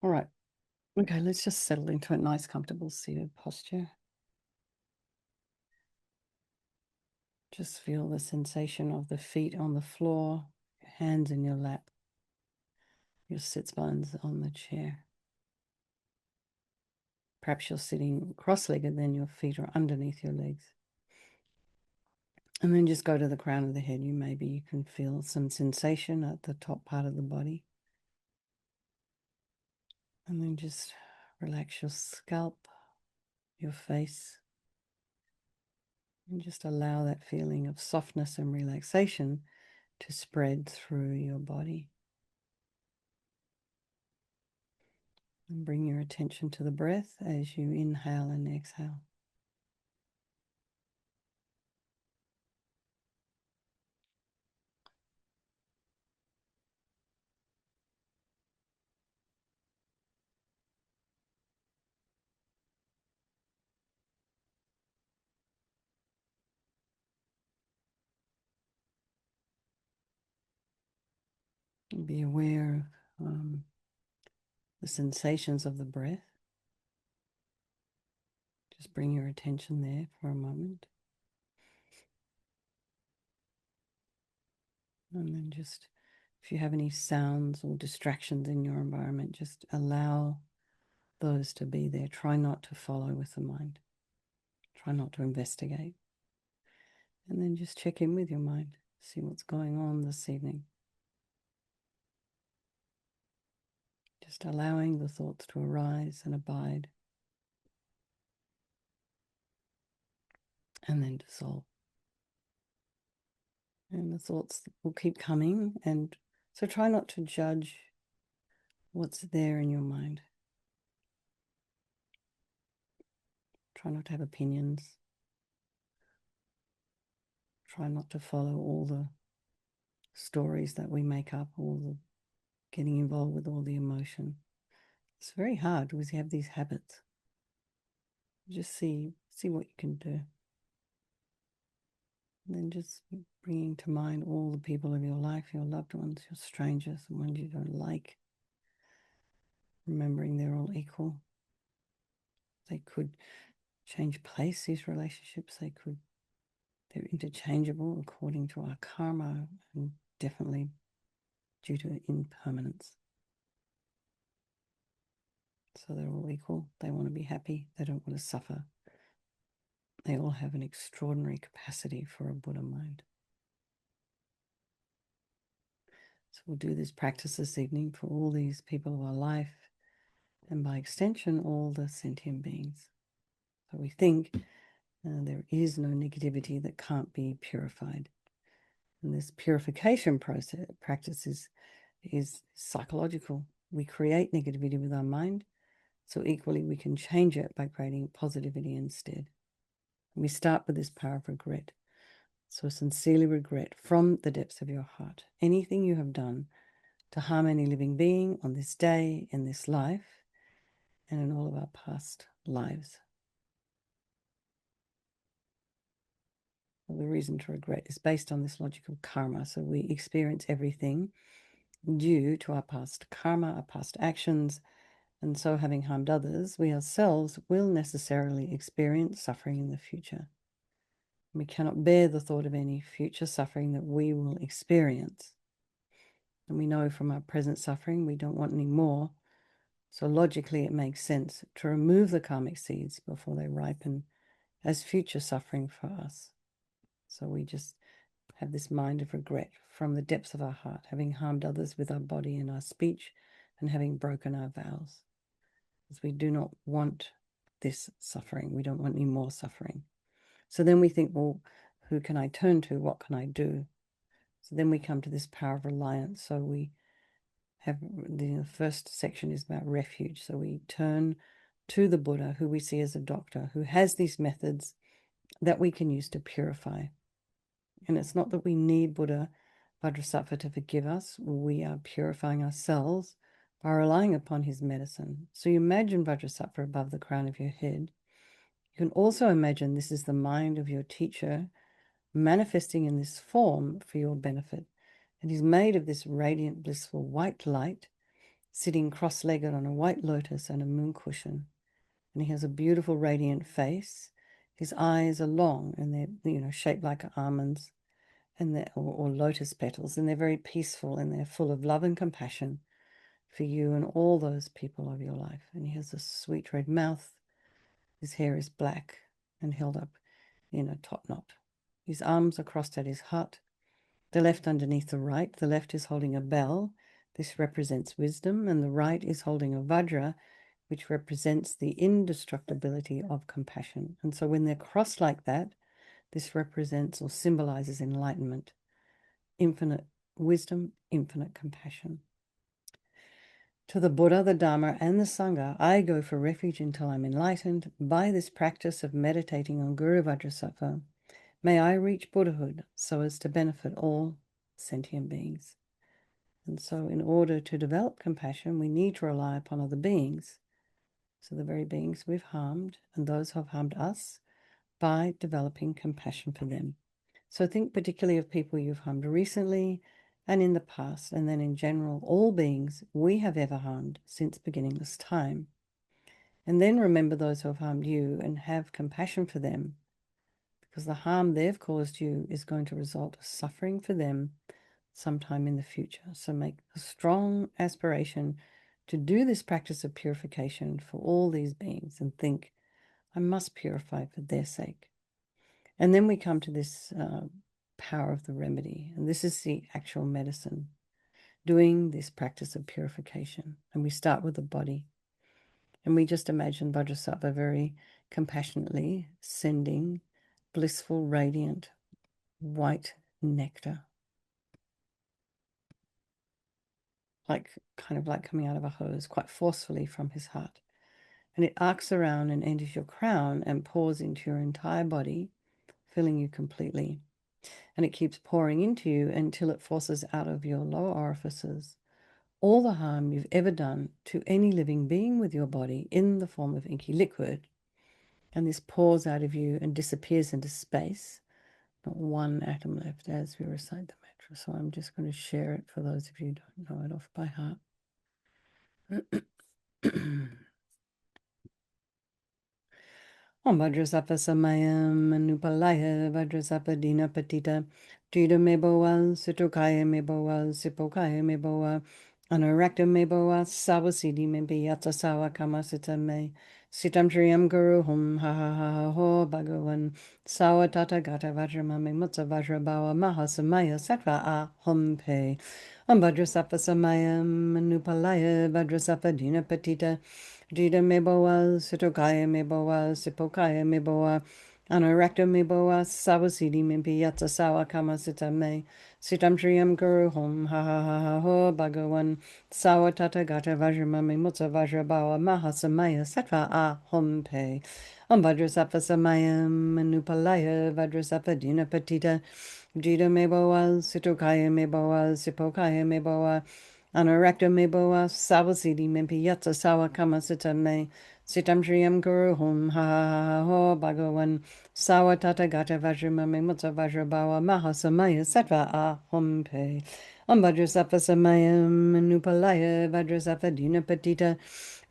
All right. Okay, let's just settle into a nice, comfortable seated posture. Just feel the sensation of the feet on the floor, your hands in your lap, your sits bones on the chair. Perhaps you're sitting cross-legged, then your feet are underneath your legs. And then just go to the crown of the head. Maybe you can feel some sensation at the top part of the body. And then just relax your scalp, your face, and just allow that feeling of softness and relaxation to spread through your body. And bring your attention to the breath as you inhale and exhale. And be aware of the sensations of the breath. Just bring your attention there for a moment. And then just, if you have any sounds or distractions in your environment, just allow those to be there. Try not to follow with the mind. Try not to investigate. And then just check in with your mind. See what's going on this evening. Just allowing the thoughts to arise and abide. And then dissolve. And the thoughts will keep coming. And so try not to judge what's there in your mind. Try not to have opinions. Try not to follow all the stories that we make up, all the getting involved with all the emotion. It's very hard because you have these habits. Just see what you can do. And then just bringing to mind all the people of your life, your loved ones, your strangers, the ones you don't like. Remembering they're all equal. They could change place, these relationships. They're interchangeable according to our karma and definitely due to impermanence. So they're all equal. They want to be happy. They don't want to suffer. They all have an extraordinary capacity for a Buddha mind. So we'll do this practice this evening for all these people of our life, and by extension, all the sentient beings. So we think there is no negativity that can't be purified. And this purification practice is psychological. We create negativity with our mind, so equally we can change it by creating positivity instead. And we start with this power of regret. So sincerely regret from the depths of your heart anything you have done to harm any living being on this day, in this life, and in all of our past lives. Well, the reason to regret is based on this logic of karma. So we experience everything due to our past karma, our past actions, and so having harmed others, we ourselves will necessarily experience suffering in the future. We cannot bear the thought of any future suffering that we will experience. And we know from our present suffering, we don't want any more. So logically, it makes sense to remove the karmic seeds before they ripen as future suffering for us. So we just have this mind of regret from the depths of our heart, having harmed others with our body and our speech, and having broken our vows. Because we do not want this suffering. We don't want any more suffering. So then we think, well, who can I turn to? What can I do? So then we come to this power of reliance. So we have the first section is about refuge. So we turn to the Buddha, who we see as a doctor, who has these methods that we can use to purify. And it's not that we need Buddha Vajrasattva to forgive us. We are purifying ourselves by relying upon his medicine. So you imagine Vajrasattva above the crown of your head. You can also imagine this is the mind of your teacher manifesting in this form for your benefit. And he's made of this radiant, blissful white light, sitting cross-legged on a white lotus and a moon cushion. And he has a beautiful, radiant face. His eyes are long and they're, shaped like almonds and or lotus petals, and they're very peaceful and they're full of love and compassion for you and all those people of your life. And he has a sweet red mouth. His hair is black and held up in a top knot. His arms are crossed at his heart, the left underneath the right. The left is holding a bell. This represents wisdom, and the right is holding a vajra, which represents the indestructibility of compassion. And so when they're crossed like that, this represents or symbolizes enlightenment, infinite wisdom, infinite compassion. To the Buddha, the Dharma, and the Sangha, I go for refuge until I'm enlightened by this practice of meditating on Guru Vajrasattva. May I reach Buddhahood so as to benefit all sentient beings. And so in order to develop compassion, we need to rely upon other beings. So the very beings we've harmed and those who have harmed us, by developing compassion for them. So think particularly of people you've harmed recently and in the past, and then in general, all beings we have ever harmed since beginningless time. And then remember those who have harmed you and have compassion for them, because the harm they've caused you is going to result in suffering for them sometime in the future. So make a strong aspiration to do this practice of purification for all these beings and think, I must purify for their sake. And then we come to this power of the remedy. And this is the actual medicine, doing this practice of purification. And we start with the body. And we just imagine Vajrasattva very compassionately sending blissful, radiant, white nectar, kind of like coming out of a hose, quite forcefully from his heart. And it arcs around and enters your crown and pours into your entire body, filling you completely. And it keeps pouring into you until it forces out of your lower orifices all the harm you've ever done to any living being with your body in the form of inky liquid. And this pours out of you and disappears into space. Not one atom left as we recite the mantra. So I'm just going to share it for those of you who don't know it off by heart. Om Vajrasattva Samayam Anupalaya Vajrasattva Dina Patita Jida Meboa Sutukaya Meboa Sipokaya Meboa Anarakta Meboa Sawasidi Membe Yatsa Sawa Kamasita Me Sitam Triyam Guru Hum Ha Ha Ha Ha Ho Bhagavan Sawa Tata Gata Vajramame Mutsa Vajrabawa Mahasamaya Sattva A Hum Pe Om Vajrasattva Samayam Anupalaya Vajrasattva Dina Patita Jida meboa, sitokaya meboa, sipokaya meboa, anarakta meboa, sawasidi mimpi yatsa sawa kama sita me, sitam triyam guru hum, ha ha ha ha ho, bhagavan, sawa tata gata vajramami mutsa vajrabawa, mahasamaya sattva a hum pe. Vajrasattva samayam, manupalaya, vajrasattva dina patita, jida meboa, sitokaya meboa, sipokaya meboa, Anarakta meboa sawasidi mempi yatsa sawa kama sita me sitam triyam guru hum ha ha ha ha ho bhagavan sawa tata gata vajramame mutsa vajrabawa mahasamaya sattva a hum pe Vajrasattva samayam manupalaya vajrasattva dina patita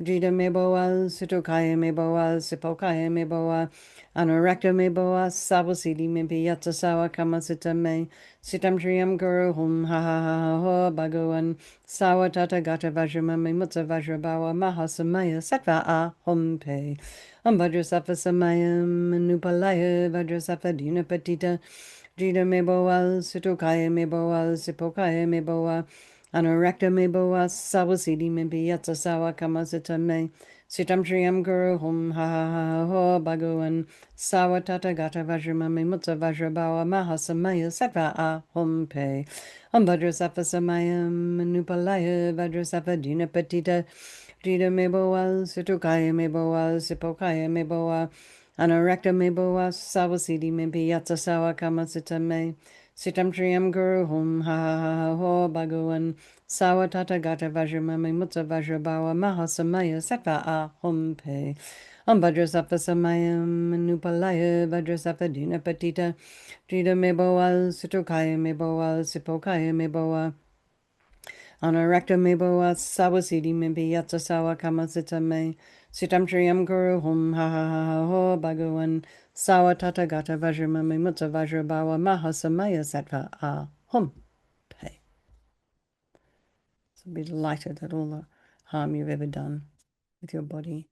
jida meboa sitokaya meboa sipokaya meboa Anarakta meboa sawasidi mempi yatsa sawa kama sita me sitam triyam guru hum ha ha ha ha ho bhagavan Sawa tata gata vajramame mutsa vajrabawa mahasamaya sattva a hum pe Vajrasattva samayam manupalaya vajrasattva dina patita jida meboa sitokaya meboa sipokaya meboa Anarakta meboa sawasidi mempi yatsa sawa kamasita me sitam triyam guru hum ha ha ha ho bhagavan sawa tata gata vajramame mutsa vajrabawa mahasamaya sattva a hum pe Vajrasattva samayam manupalaya vajrasattva dina patita jida meboa situkaya meboa sipokaya meboa anarakta meboa sawasidi mempi yatsa sawa kamasita me sitam triyam guru hum ha ha ha ha ho bhagavan sawa tata gata vajramame mutsa vajrabawa mahasamaya sattva a hum pe Vajrasattva samayam manupalaya vajrasattva dina patita jida meboa situkaya meboa sipokaya meboa Anarakta me boa sawasidi me be yatsa sawa kamasita me. Sitam triyam guru hum ha ha ha ha ho bhagavan. Sawa tata gata vajrama me mutta vajra bawa mahasamaya sattva a hum pe. So be delighted that all the harm you've ever done with your body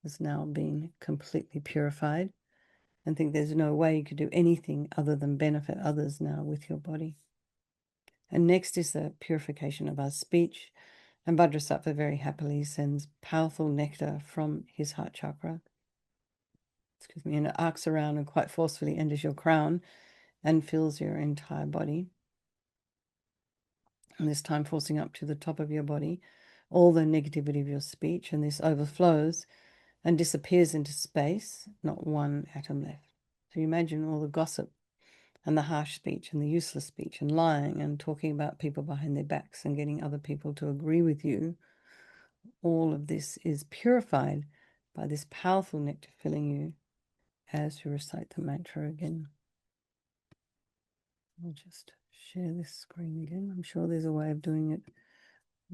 has now been completely purified, and think there's no way you could do anything other than benefit others now with your body. And next is the purification of our speech. And Vajrasattva very happily sends powerful nectar from his heart chakra, and it arcs around and quite forcefully enters your crown and fills your entire body. And this time forcing up to the top of your body all the negativity of your speech, and this overflows and disappears into space, not one atom left. So you imagine all the gossip and the harsh speech and the useless speech and lying and talking about people behind their backs and getting other people to agree with you. All of this is purified by this powerful nectar filling you as you recite the mantra again. I'll just share this screen again. I'm sure there's a way of doing it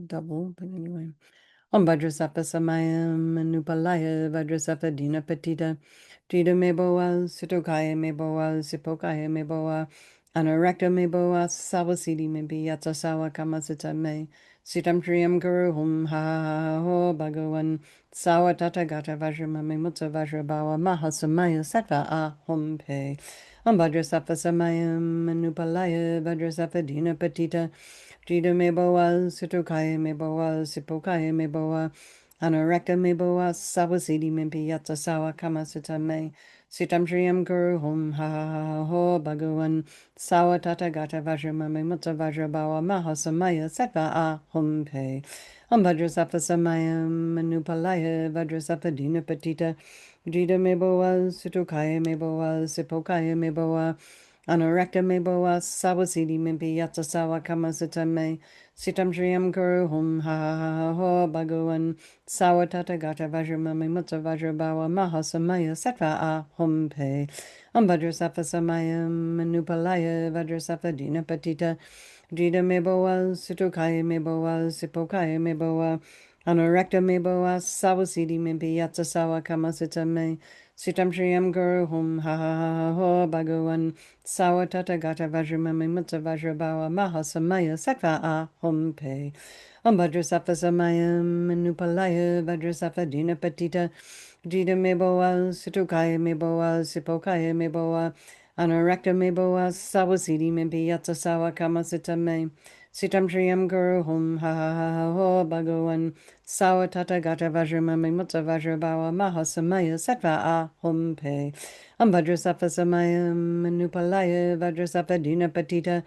double, but anyway. Om Vajrasattva Samayam Anupalaya Vajrasattva Dina Patita Tita Meboa Sitokaya Meboa Sipokaya Meboa Anarakta Meboa Sawasidi Mebi Yatsa Sawa Kamasita Me Sitam Triyam Guru Hum Ha Ha Ho Bhagavan Sawa Tata Gata Vajrama Mutsa Vajra Bawa Mahasamaya Sattva A Hum Pe Om Vajrasattva Samayam Anupalaya Vajrasattva Dina Patita Jida me boa, Sitokaya me boa, Sipokaya me boa, Anarakta me boa, Sawasidi me piyatsa sawa kamasita me, Sitam Shriyam Guru Hum Ha Ha Ha Ho Bhagavan, Sawa Tata Gata Vajrama me Mutta Vajra Bawa Mahasamaya Sattva A Hum Pe. Om Vajrasattva Samayam Anupalaya Vajrasattva Dina Patita, Jida me boa, Sitokaya me boa, Sipokaya me boa, Anarakta me boa, Sawasidi me piyatsa sawa kamasita me, Sitam Shriyam Guru Hum Ha Ha Ha Ho Bhagavan, Sawa Tata Gata Vajrama me Mutta Vajra Bawa Mahasamaya Sattva A Hum Pe. Om Vajrasattva Samayam Anupalaya Vajrasattva Dina Patita, Jida me boa, Sitokaya me boa, Sipokaya me boa, Anarakta me boa, Sawasidi me piyatsa sawa kamasita me, Sitam Shriyam Guru Hum Ha Ha Ha Ho Bhagavan, Sawa Tata Gata Vajrama me Mutta Vajra Bawa Mahasamaya Sattva A Hum Pe. Om Vajrasattva Samayam Anupalaya Vajrasattva Dina Patita, Jida me boa, Sitokaya me boa, Sipokaya me boa, Anarakta me boa, Sawasidi me piyatsa sawa kamasita me, Sitam Shriyam Guru Hum Ha Ha Ha Ho Bhagavan, Sawa Tata Gata Vajrama me Mutta Vajra Bawa Mahasamaya Sattva A Hum Pe. Om Vajrasattva Samayam Anupalaya Vajrasattva Dina Patita,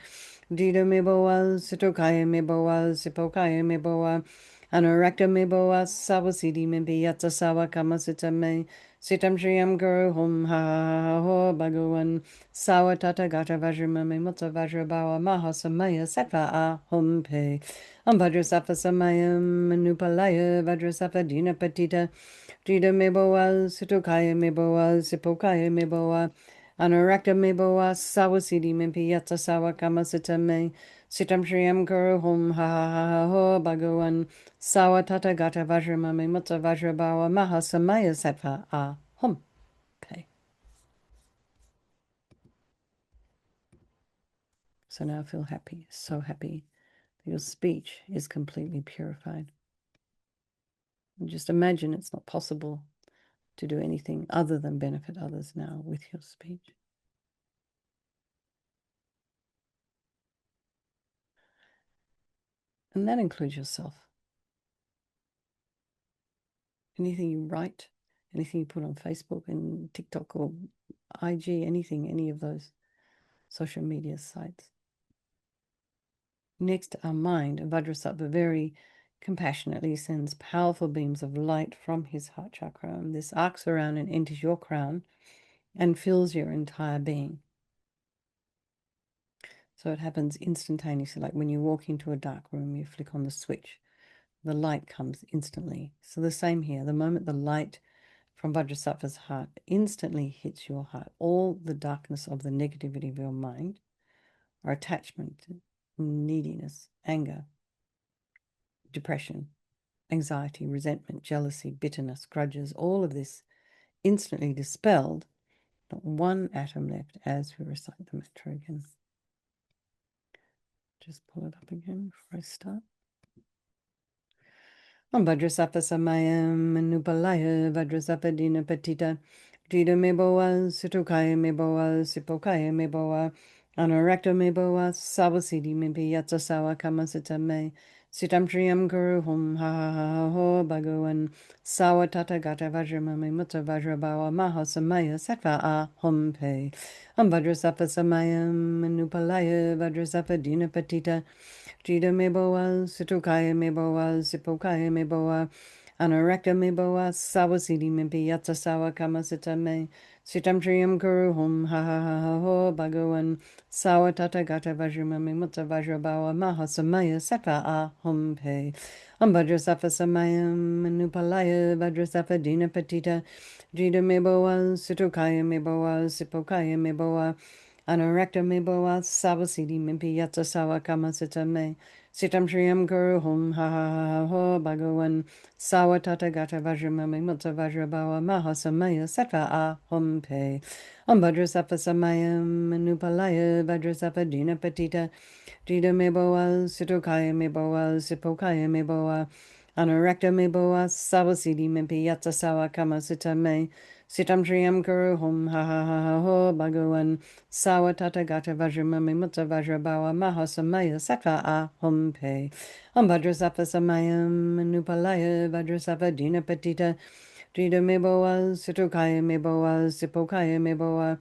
Jida me boa, Sitokaya me boa, Sipokaya me boa, Anarakta me boa, Sawasidi me piyatsa sawa kamasita me, Sitam Shriyam Guru Hum Ha Ha Ha Ho Bhagavan, Sawa Tata Gata Vajrama me Mutta Vajra Bawa Mahasamaya Sattva A Hum Pe. Om Vajrasattva Samayam Anupalaya Vajrasattva Dina Patita, Jida me boa, Sitokaya me boa, Sipokaya me boa, Anarakta me boa, Sawasidi me piyatsa sawa kamasita me, Sitam Shriyam Guru Hum Ha Ha Ha Ho Bhagavan, Sawa Tata Gata Vajrama me Mutta Vajra Bawa Mahasamaya Sattva A Hum Pe. So now feel happy, so happy. Your speech is completely purified. And just imagine it's not possible to do anything other than benefit others now with your speech. And that includes yourself. Anything you write, anything you put on Facebook and TikTok or IG, anything, any of those social media sites. Next, our mind, Vajrasattva very compassionately sends powerful beams of light from his heart chakra, and this arcs around and enters your crown and fills your entire being. So it happens instantaneously, like when you walk into a dark room, you flick on the switch, the light comes instantly. So the same here, the moment the light from Vajrasattva's heart instantly hits your heart, all the darkness of the negativity of your mind, or attachment, neediness, anger, depression, anxiety, resentment, jealousy, bitterness, grudges, all of this instantly dispelled. Not one atom left as we recite the mantra again. Just pull it up again before I start. Om Vajrasapha Samayam Manupalaya Vajrasapha Dina Patita Jida Meboa Situkaya Meboa Sipokaya Meboa Anorakta Meboa Savasidi Mimpi Yatsasawa Kamasita Me Sitam Triyam Guru Hum Ha Ha Ha Ho Bhagavan Sawa Tata Gata Vajramami Mutta Vajrabawa Maha Samaya Sattva A Hum Pe Om Vajrasapha Samayam Manupalaya Vajrasapha Dina Patita Jida meboa, situkaya meboa, sipokaya meboa, anorakta meboa, sawasidi mimpi yatsa sawa kamasita me, sitam triyam guru hum ha ha ha ha ho bhagavan, sawa tata gata vajramami mutta vajrabawa maha samaya sattva a hum pe. Vajrasattva samayam manupalaya vajrasattva dina patita, jida meboa, situkaya meboa, sipokaya meboa, Anorakta meboa savasidi mimpi yatsa sawa kamasita me. Sitam shriyam guru hum ha ha ha ha ho bhagavan sawa tata gata vajramami mutta vajrabawa maha samaya sattva a hum pe. Vajrasattva samayam manupalaya vajrasattva dina patita. Jida meboa situkaya meboa sipokaya meboa. Anorakta meboa savasidi mimpi yatsa sawa kamasita me. Sitam Triyam Guru Hum Ha Ha Ha Ha Ho Bhagavan Sawa Tata Gata Vajramami Mutta Vajrabawa Maha Samaya Sattva A Hum Pe Vajrasattva Samayam Manupalaya Vajrasattva Dina Patita Jida Meboa Situkaya Meboa Sipokaya Meboa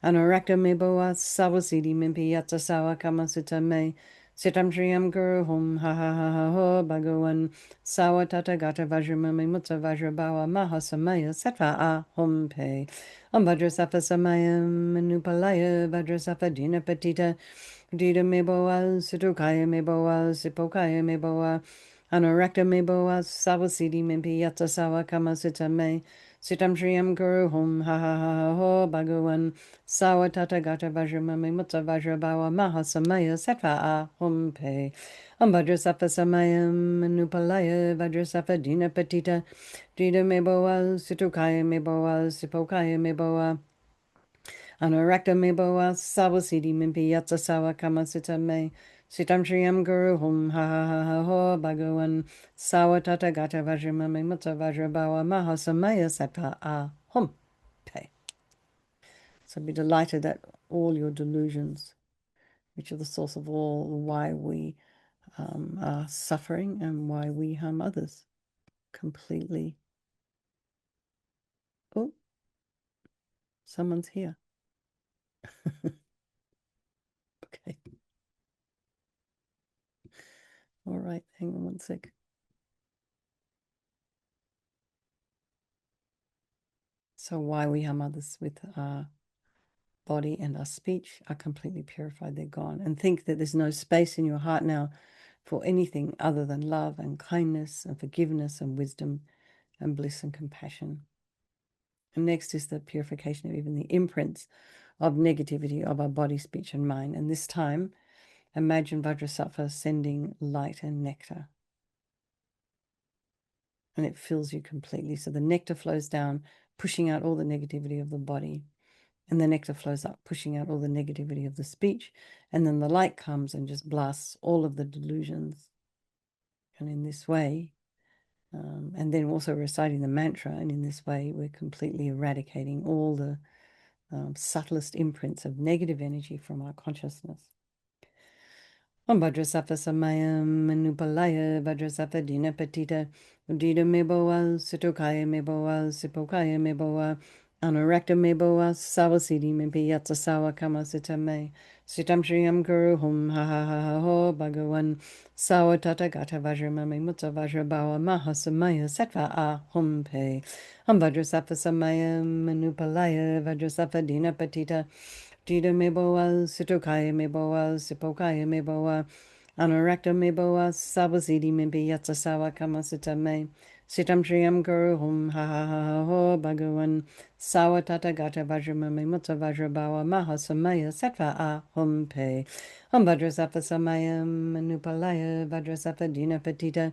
Anorakta Meboa Savasidi Mimpi Yatsa Sawa Kamasita Me Sitam Triyam Guru Hum Ha Ha Ha Ha Ho Bhagavan Sawa Tata Gata Vajramami Mutta Vajrabawa Maha Samaya Sattva A Hum Pe Vajrasattva Samayam Manupalaya Vajrasattva Dina Patita Jida Meboa Situkaya Meboa Sipokaya Meboa Anorakta meboa savasidi mimpi yatsa sawa kamasita me. Sitam shriyam guru hum ha ha ha ha ho bhagavan sawa tata gata vajramami mutta vajrabawa maha samaya sattva a hum pe. Vajrasattva samayam manupalaya vajrasattva dina patita. Jida meboa situkaya meboa sipokaya meboa. Anorakta meboa savasidi mimpi yatsa sawa kamasita me. Sitam Shriyam Guru Hum Ha Ha Ha Ha Ho Bhagavan Sawa Tata Gata Vajramami Mutta Vajrabawa Maha Samaya Sattva A Hum Pe. So be delighted that all your delusions, which are the source of all why we are suffering and why we harm others, completely. Oh, someone's here. Okay. All right, hang on one sec. So why we harm others with our body and our speech are completely purified. They're gone. And think that there's no space in your heart now for anything other than love and kindness and forgiveness and wisdom and bliss and compassion. And next is the purification of even the imprints of negativity of our body, speech, and mind. And this time, imagine Vajrasattva sending light and nectar. And it fills you completely. So the nectar flows down, pushing out all the negativity of the body. And the nectar flows up, pushing out all the negativity of the speech. And then the light comes and just blasts all of the delusions. And in this way, and then also reciting the mantra, and in this way, we're completely eradicating all the subtlest imprints of negative energy from our consciousness. Vajrasattva samayam manupalaya vajrasattva dina patita udita meboa situkaya meboa sipokaya meboa anorakta meboa savasidi mimpi yatsa sawa kamasita me sitam shriyam guru hum ha ha ha ha ho bhagavan sawa tata gata vajramami mutta vajrabawa maha samaya sattva a hum pe vajrasattva samayam manupalaya vajrasattva dina patita Jida meboa, situkaya meboa, sipokaya meboa, anorakta meboa, sabasidi mimpi yatsa sawa kamasita me. Sitam Shriyam Guru Hum Ha Ha Ha Ho Bhagavan Sawa Tata Gata Vajramami Mutta Vajrabawa Mahasamaya Sattva Ahum Pe Hum Vajrasattva Samayam Manupalaya Vajrasattva Dina Patita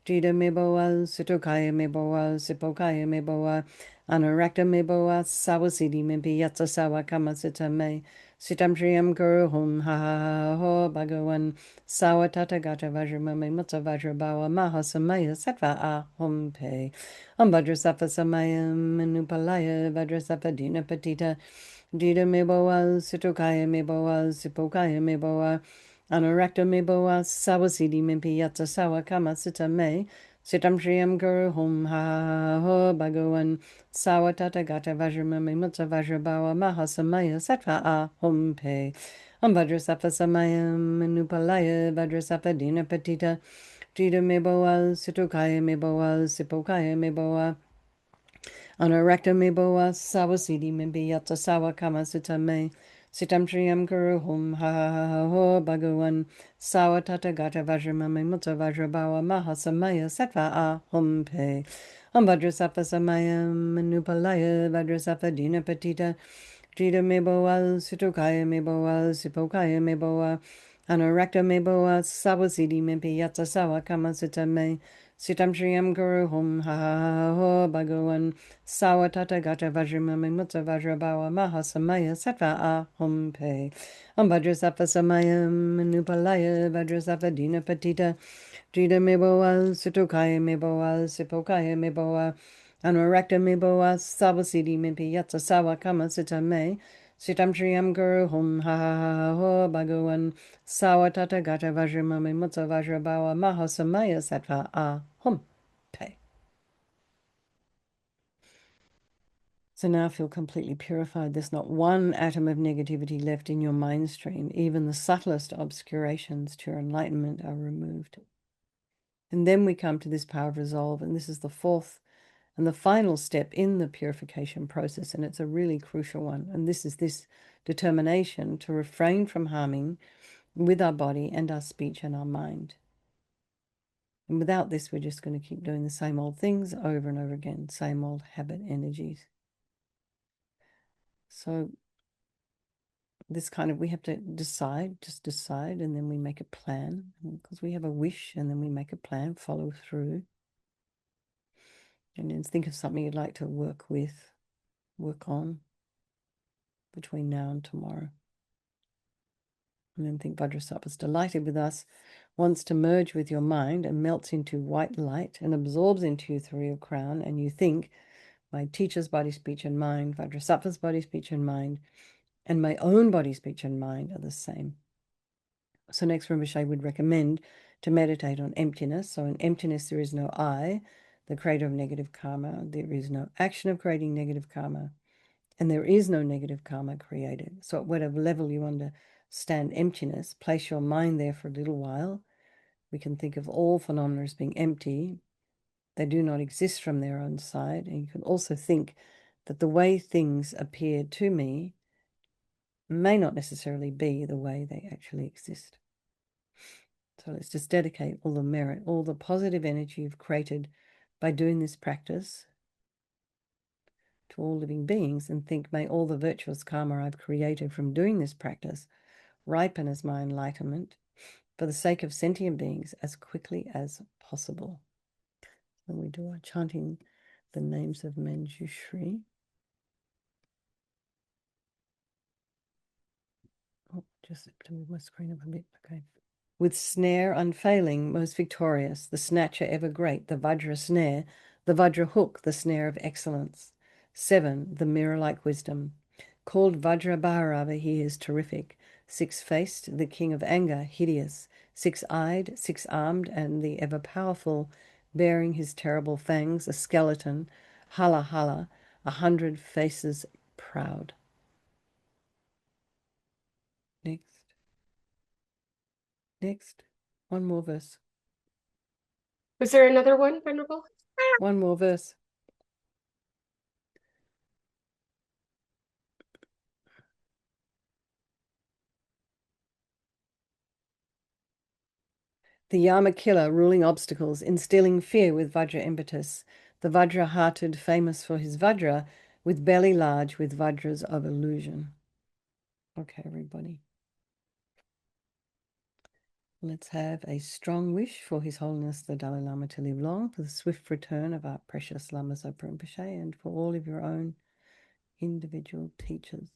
Jida Meboa Sutokaya Meboa Sipokaya Meboa Anurakta Meboa Sawasidi Mimpi Yatsa Sawa Kama Sita Me Sitam Shriyam Guru Hum Ha Ha Ha Ho Bhagavan Sawa Tata Gata Vajramami Mutta Vajrabawa Mahasamaya Sattva Ahum Pe Vajrasattva Samayam Manupalaya Vajrasattva Dina Patita Jida Meboa Sutokaya Meboa Sipokaya Meboa Anurakta Meboa Sawasidi Mimpi Yatsa Sawa Kama Sita Me Sitam Shriyam Guru Hum Ha Ho Bhagavan Sawa Tata Gata Vajramami Mutta Vajrabawa Mahasamaya Sattva Ahum Pe Vajrasattva Samayam Manupalaya Vajrasattva Dina Patita Jida Meboa Sutokaya Meboa Sipokaya Meboa Anurakta Meboa Sawasidi Mimpi Yatsa Sawa Kama Sita Me Sitam Shriyam Guru Hum Ha Ho Bhagavan Sawa Tata Gata Vajramami Mutta Vajrabawa Mahasamaya Sattva Ahum Pe Vajrasattva Samayam Manupalaya Vajrasattva Dina Patita Jida Meboa Sutokaya Meboa Sipokaya Meboa Anurakta Meboa Sawasidi Mimpi Yatsa Sawa Kama Sita Me Sitam Shriyam Guru Hum Ha Ho Bhagavan Sawa Tata Gata Vajramami Mutta Vajrabawa Mahasamaya Sattva Ahum Pe Vajrasattva Samayam Manupalaya Vajrasattva Dina Patita Jida Meboa Sutokaya Meboa Sipokaya Meboa Anurakta Meboa Sawasidi Mimpi Yatsa Sawa Kama Sita Me Sitam Shriyam Guru Hum Ha Ho Bhagavan Sawa Tata Gata Vajramami Mutta Vajrabawa Mahasamaya Sattva Ahum Pe. So now feel completely purified. There's not one atom of negativity left in your mind stream. Even the subtlest obscurations to your enlightenment are removed. And then we come to this power of resolve, and this is the fourth and the final step in the purification process, and it's a really crucial one. And this is this determination to refrain from harming with our body and our speech and our mind. And without this, we're just going to keep doing the same old things over and over again, same old habit energies. So this kind of, we have to decide, just decide, and then we make a plan, because we have a wish, and then we make a plan, follow through, and then think of something you'd like to work with, work on between now and tomorrow. And then think Vajrasattva is delighted with us, wants to merge with your mind and melts into white light and absorbs into you through your crown, and you think, my teacher's body, speech, and mind, Vajrasattva's body, speech, and mind, and my own body, speech, and mind are the same. So next, Rinpoche would recommend to meditate on emptiness. So in emptiness, there is no I, the creator of negative karma. There is no action of creating negative karma. And there is no negative karma created. So at whatever level you understand emptiness, place your mind there for a little while. We can think of all phenomena as being empty. They do not exist from their own side. And you can also think that the way things appear to me may not necessarily be the way they actually exist. So let's just dedicate all the merit, all the positive energy you've created by doing this practice to all living beings, and think, may all the virtuous karma I've created from doing this practice ripen as my enlightenment for the sake of sentient beings as quickly as possible. So we do our chanting the names of Manjushri. Oh, just have to move my screen up a bit. Okay. With snare unfailing, most victorious, the snatcher ever great, the Vajra snare, the Vajra hook, the snare of excellence. 7, the mirror-like wisdom. Called Vajra Bhairava, he is terrific. 6-faced, the king of anger, hideous. 6-eyed, 6-armed, and the ever-powerful, bearing his terrible fangs, a skeleton, hala hala, 100 faces proud. Next. Next. One more verse. Was there another one, Venerable? One more verse. The Yama killer, ruling obstacles, instilling fear with Vajra impetus. The Vajra-hearted, famous for his Vajra, with belly large with Vajras of illusion. Okay, everybody. Let's have a strong wish for His Holiness the Dalai Lama to live long, for the swift return of our precious Lama Zopa Rinpoche, and for all of your own individual teachers.